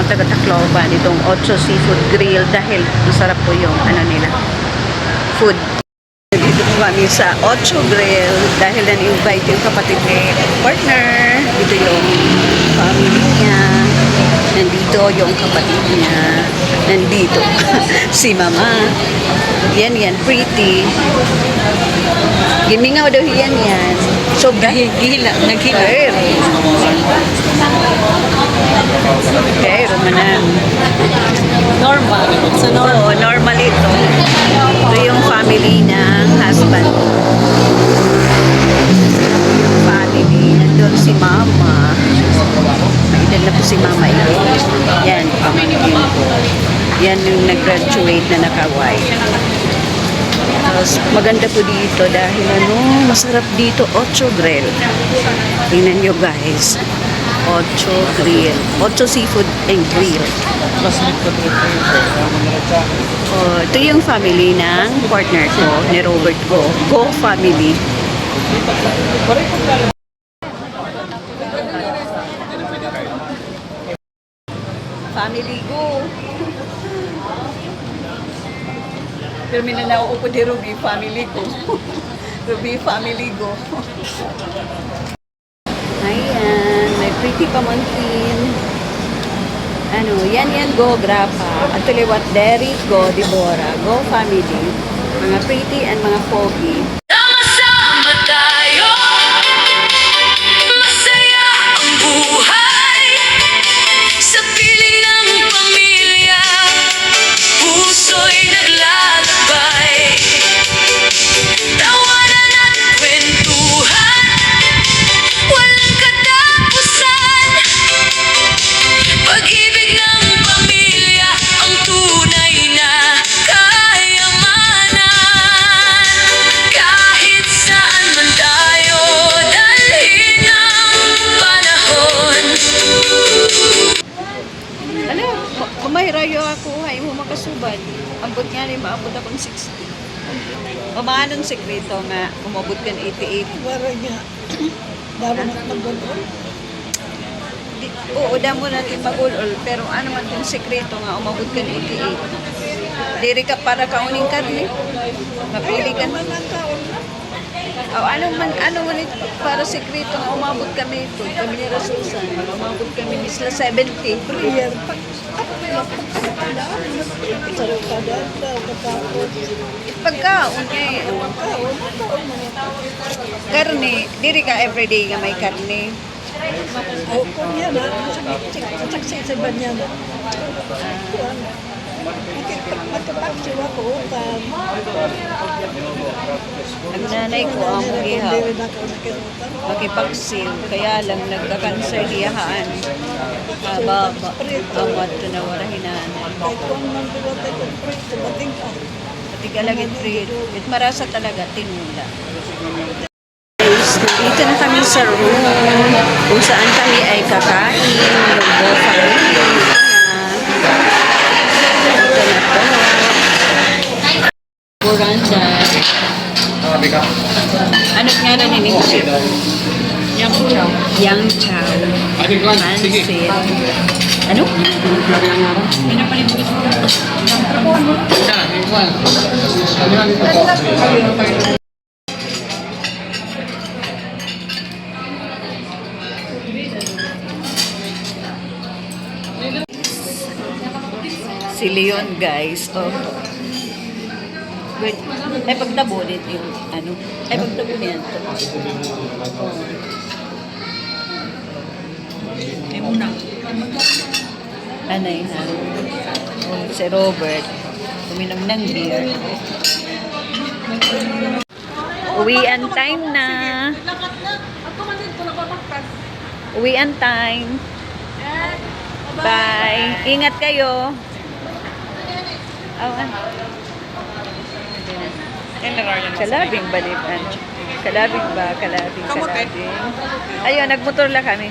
taga-Tacloban itong Ocho Seafood Grill dahil masarap po yung ano nila, food. Dito po kami sa Ocho Grill dahil na-invite yung kapatid ni partner. Dito yung family niya. Nandito yung kapatid niya. Nandito si mama. Yan, pretty. Gimingaw daw yan. So, naghila. Pero manan. Normal. So, Oo, normal ito. Ito yung family ng husband. Yung family. Nandun si mama. May edad na po si mama. Yan, pamangkin ko. Yan yung nag-graduate na naka-white. Tapos, maganda po dito dahil masarap dito, Ocho Grill. Tingnan nyo guys. Ocho Grill. Ocho Seafood and Grill. Ito yung family ng partner ko, ni Robert ko. Go family. Family Go. Pero minanao ko di Ruby family ko. Ruby family Go. Ayan, may pretty pamangkin. Yan Go Grappa. At tuliwat Derek Go Deborah. Go family. Mga pretty and mga pogi. Sama tayo, masaya ang buhay sa piling ng pamilya, puso'y naglalakbay, tawanan at kwentuhan, walang katapusan, pag-ibig ng pamilya ang tunay na kayamanan. Kahit saan man tayo dalhin ang panahon. Kumahirayo ako, ay mo makasubad. Ambot nga rin, maabot akong 60. Mamanong sekreto nga, umabot ka ng 88. Wala niya. Dami na mag-gulol. Oo, damo natin mag-ulol, pero ano man yung sekreto nga, umabot ka ng 88. Diri ka para kauning karne. Mapili ka. Ano man ito, para sekreto nga, umabot kami ito. Kami ni Rasusan, umabot kami ni sila 70. Prayer. Sarap ka dahil daw katapos. Pagkaon eh. Karne, diri ka everyday nga may karne. O, kung yan ha, saksi sa banyan ha. Magkapaksiw ako, Ang nanay ko ang mugiha. Makipagsil, kaya lang nagka-cancer diyahaan. Haba, ang wato na warahinan. kahit kung nang bilatay kong preto, bating ka. Patigalagin free. It marasa talaga, tinula. Dito na kami sa room kung saan kami ay kakain. Yung Go family. Ito na po. Buranda. Ano nga na ninigsit? Yang chow. Pansit. Ano? Si Leon guys. Oh. Wait. Ay pagtabo din yung ano. Ay pagtabo niyan. Ay muna. Anay ha. Si Robert. Uminom ng beer. Uwian time na. Uwian time. Bye. Ingat kayo. Awan. Kalabing balipan. Kalabing ba? Kalabing. Ayun, nagmotor lang kami.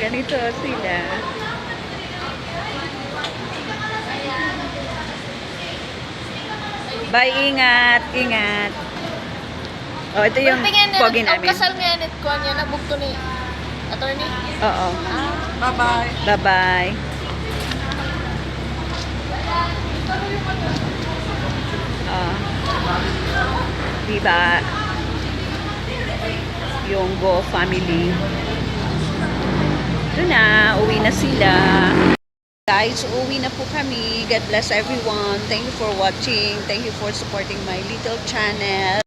Ganito sila. Bye, ingat, ingat. Oh, ito yung pogi namin. Ang kasal nga nit ko niya, nabugto ni Attorney? Oo. Bye-bye. Bye-bye. Ah, diba? Yung Go family. Ito na, uwi na sila. Guys, uwi na po kami. God bless everyone. Thank you for watching. Thank you for supporting my little channel.